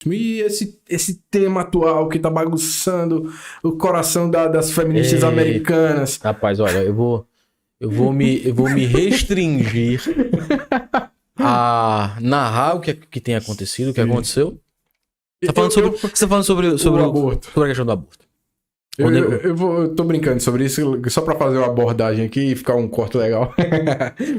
E esse tema atual que tá bagunçando o coração das feministas americanas. Rapaz, olha, eu vou me restringir a narrar o que tem acontecido, o que aconteceu. Você tá falando sobre o aborto. Sobre a questão do aborto. Eu tô brincando sobre isso só pra fazer uma abordagem aqui e ficar um corte legal.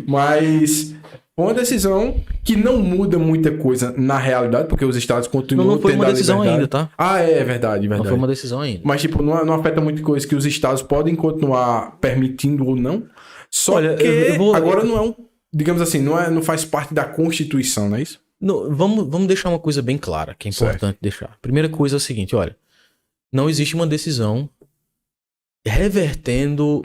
Mas uma decisão que não muda muita coisa na realidade, porque os estados continuam não foi tendo uma decisão ainda, tá? É verdade. Não foi uma decisão ainda. Mas, tipo, não afeta muita coisa que os estados podem continuar permitindo ou não. Só que agora não é um... Digamos assim, não faz parte da Constituição, não é isso? Não, vamos deixar uma coisa bem clara, que é importante deixar. Primeira coisa é o seguinte, olha. Não existe uma decisão revertendo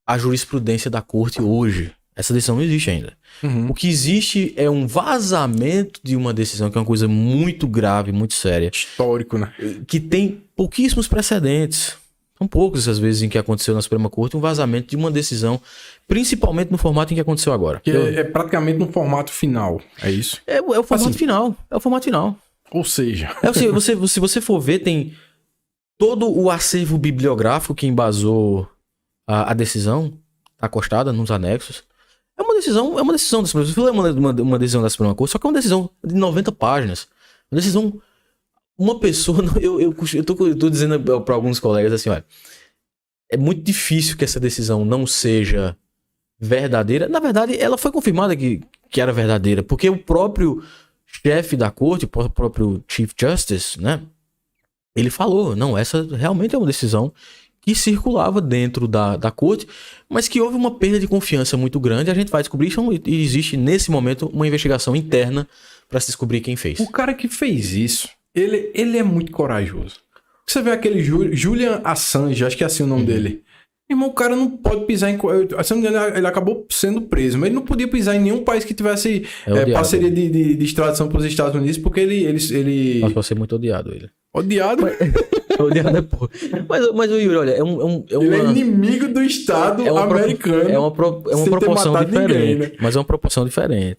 a jurisprudência da corte hoje. Essa decisão não existe ainda. O que existe é um vazamento de uma decisão, que é uma coisa muito grave, muito séria. Histórico, né? Que tem pouquíssimos precedentes. São poucos as vezes em que aconteceu na Suprema Corte um vazamento de uma decisão, principalmente no formato em que aconteceu agora. Que é praticamente no formato final, é isso? É o formato final. É o formato final. Ou seja... Se você for ver, tem todo o acervo bibliográfico que embasou a decisão acostada nos anexos. É uma decisão da Suprema Corte. Uma decisão da Suprema Corte, só que é uma decisão de 90 páginas. Uma decisão... Uma pessoa... Eu tô dizendo para alguns colegas assim, olha... É muito difícil que essa decisão não seja verdadeira. Na verdade, ela foi confirmada que era verdadeira, porque o próprio chefe da corte, o próprio Chief Justice, né? Ele falou, não, essa realmente é uma decisão que circulava dentro da corte, mas que houve uma perda de confiança muito grande. A gente vai descobrir isso, e existe nesse momento uma investigação interna para se descobrir quem fez. O cara que fez isso, ele é muito corajoso. Você vê aquele Julian Assange, acho que é assim o nome dele. Irmão, o cara não pode pisar em... Se não me engano, ele acabou sendo preso, mas ele não podia pisar em nenhum país que tivesse parceria de extradição para os Estados Unidos, porque ele... Nossa, pode ser muito odiado ele. Odiado? Odiado é porra. Mas o Yuri, olha, ele é inimigo do Estado americano. É uma proporção diferente. Ninguém, né? Mas é uma proporção diferente.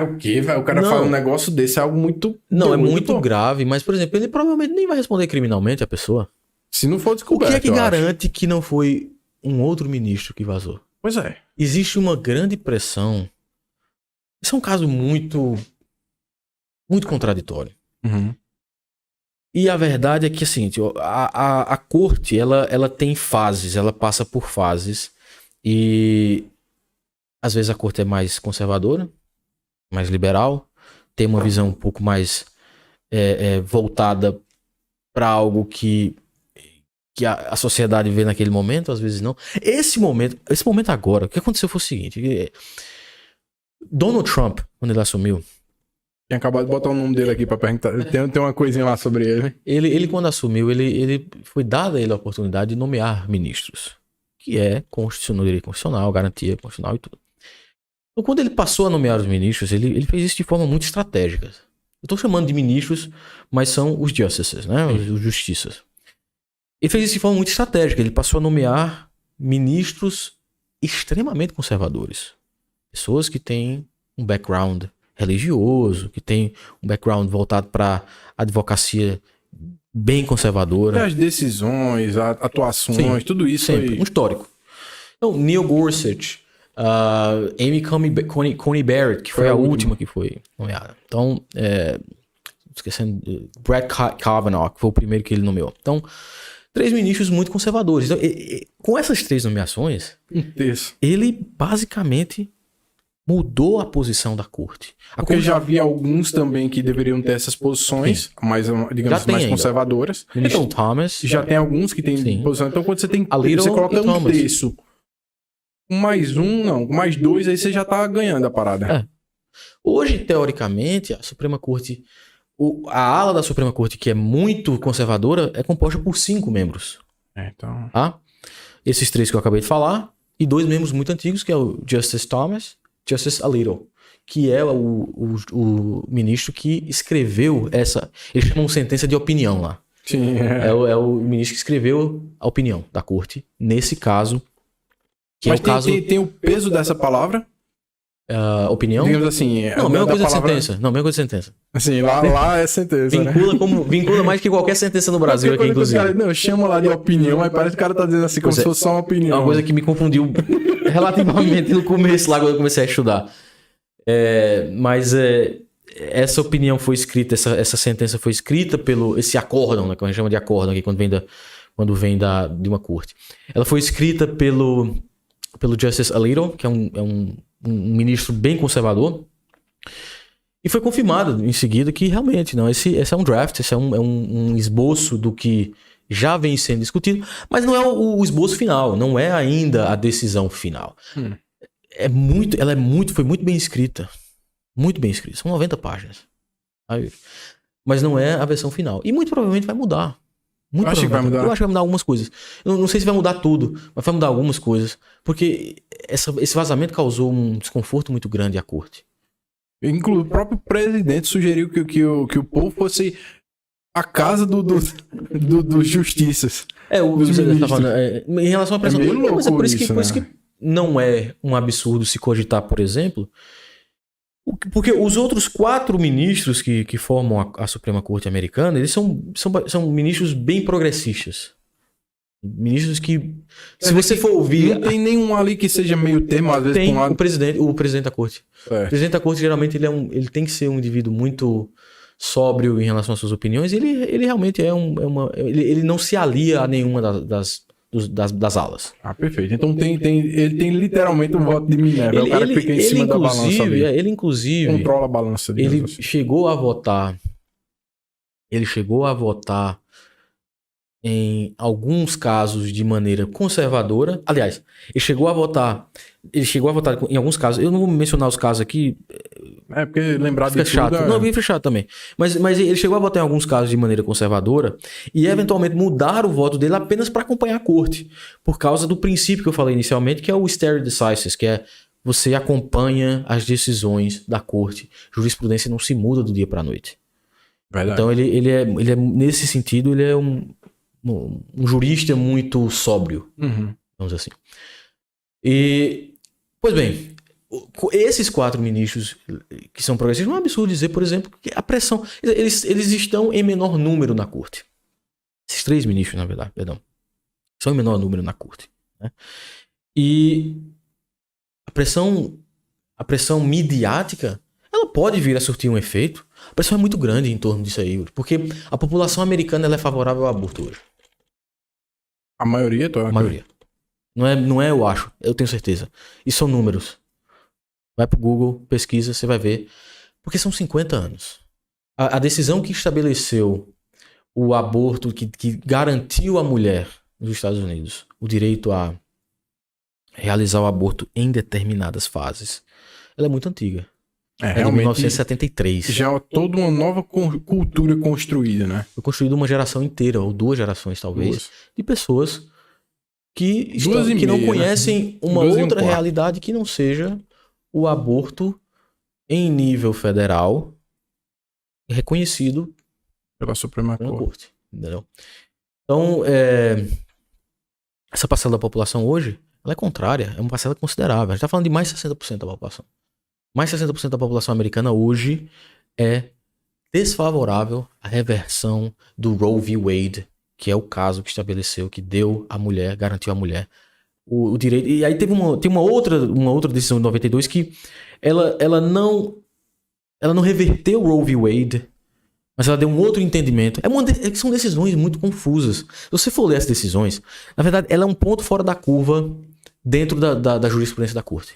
O quê, velho? O cara fala um negócio desse, é algo muito... Não, é muito grave, mas, por exemplo, ele provavelmente nem vai responder criminalmente a pessoa. Se não for descoberto, o que é que garante que não foi um outro ministro que vazou? Pois é. Existe uma grande pressão. Isso é um caso muito contraditório. E a verdade é que, assim, a corte, ela tem fases, ela passa por fases. E às vezes a corte é mais conservadora, mais liberal, tem uma visão um pouco mais voltada para algo que a sociedade vê naquele momento, às vezes não. Esse momento agora, o que aconteceu foi o seguinte: Donald Trump, quando ele assumiu... Tinha acabado de botar o nome dele aqui pra perguntar. Tem uma coisinha lá sobre ele. Ele quando assumiu, ele foi dada a ele a oportunidade de nomear ministros, que é direito constitucional, garantia constitucional e tudo. Então, quando ele passou a nomear os ministros, ele fez isso de forma muito estratégica. Eu tô chamando de ministros, mas são os justices, né? Os justiças. Ele fez isso de forma muito estratégica. Ele passou a nomear ministros extremamente conservadores. Pessoas que têm um background religioso, que têm um background voltado para advocacia bem conservadora. As decisões, atuações, tudo isso sempre. Um histórico. Então, Neil Gorsuch, Amy Coney Barrett, que foi a última que foi nomeada. Então, esquecendo, Brett Kavanaugh, que foi o primeiro que ele nomeou. Então, 3 ministros muito conservadores. Então, com essas 3 nomeações, ele basicamente mudou a posição da corte. Porque já havia alguns também que deveriam ter essas posições, mais, digamos, mais conservadoras. Então, Thomas... Já tem alguns que tem posição. Então, quando você coloca um terço, mais 2, aí você já tá ganhando a parada. Hoje, teoricamente, a Suprema Corte... A ala da Suprema Corte, que é muito conservadora, é composta por 5 membros. Então... Esses 3 que eu acabei de falar, e 2 membros muito antigos, que é o Justice Thomas, Justice Alito, que é o ministro que escreveu essa... Eles chamam sentença de opinião lá. Sim, é o ministro que escreveu a opinião da corte, nesse caso... Mas tem o peso dessa palavra? opinião. Digamos assim, Não, mesma coisa de palavra... sentença. Não, mesma coisa de sentença. Assim, lá é sentença, né? Vincula mais que qualquer sentença no Brasil aqui, inclusive. Cara, não, chama lá de opinião, mas parece que o cara tá dizendo assim, como se fosse só uma opinião. É uma coisa que me confundiu relativamente no começo, lá quando eu comecei a estudar. Essa opinião foi escrita, essa sentença foi escrita pelo... Esse acórdão, né, que a gente chama de acórdão aqui, quando vem de uma corte. Ela foi escrita pelo Justice Alito, que é um ministro bem conservador, e foi confirmado em seguida que realmente, não, esse é um draft, esse é um esboço do que já vem sendo discutido, mas não é o esboço final, não é ainda a decisão final. Foi muito bem escrita. Muito bem escrita. São 90 páginas. Sabe? Mas não é a versão final. E muito provavelmente vai mudar. Eu acho que vai mudar algumas coisas. Eu não sei se vai mudar tudo, mas vai mudar algumas coisas. Porque esse vazamento causou um desconforto muito grande à corte. Inclusive, o próprio presidente sugeriu que o povo fosse a casa dos justiças. O que você está falando. Em relação à pressão. Mas é por isso que não é um absurdo se cogitar, por exemplo. Porque os outros 4 ministros que formam a Suprema Corte Americana, eles são ministros bem progressistas. Ministros que, se você for ouvir... Não tem nenhum ali que seja meio termo, às vezes, tem um lado... o presidente da corte. O presidente da corte, geralmente, ele tem que ser um indivíduo muito sóbrio em relação às suas opiniões. Ele realmente ele não se alia a nenhuma das alas. Perfeito. Então ele tem literalmente um voto de Minerva. O cara fica em cima da balança ali. Ele, inclusive... Controla a balança. Ele chegou a votar... em alguns casos de maneira conservadora. Aliás, ele chegou a votar em alguns casos. Eu não vou mencionar os casos aqui. Porque lembrar fica de chato. tudo... Não, fica chato também. Mas ele chegou a votar em alguns casos de maneira conservadora e eventualmente mudar o voto dele apenas para acompanhar a corte. Por causa do princípio que eu falei inicialmente, que é o stare decisis, que é você acompanha as decisões da corte. Jurisprudência não se muda do dia para a noite. Verdade. Então ele é nesse sentido, ele é um jurista muito sóbrio, vamos dizer assim. Pois bem, esses 4 ministros que são progressistas, não é um absurdo dizer, por exemplo, que a pressão... Eles estão em menor número na corte. Esses 3 ministros, na verdade, são em menor número na corte. Né? E a pressão midiática, ela pode vir a surtir um efeito. A pressão é muito grande em torno disso aí, porque a população americana ela é favorável ao aborto hoje. A maioria? A maioria. Não é, eu acho. Eu tenho certeza. E são números. Vai pro Google, pesquisa, você vai ver. Porque são 50 anos. A decisão que estabeleceu o aborto, que garantiu à mulher nos Estados Unidos o direito a realizar o aborto em determinadas fases, ela é muito antiga. É de 1973. Já é toda uma nova cultura construída, né? Foi construída uma geração inteira, ou 2 gerações talvez, de pessoas que não conhecem uma outra realidade que não seja o aborto em nível federal reconhecido pela Suprema Corte. Entendeu? Então, essa parcela da população hoje, ela é contrária, é uma parcela considerável. A gente está falando de mais de 60% da população. Mais de 60% da população americana hoje é desfavorável à reversão do Roe v. Wade, que é o caso que estabeleceu, que deu à mulher, garantiu à mulher o direito. E aí tem uma outra decisão de 92 que ela não reverteu o Roe v. Wade, mas ela deu um outro entendimento. São decisões muito confusas. Se você for ler as decisões, na verdade, ela é um ponto fora da curva dentro da jurisprudência da corte.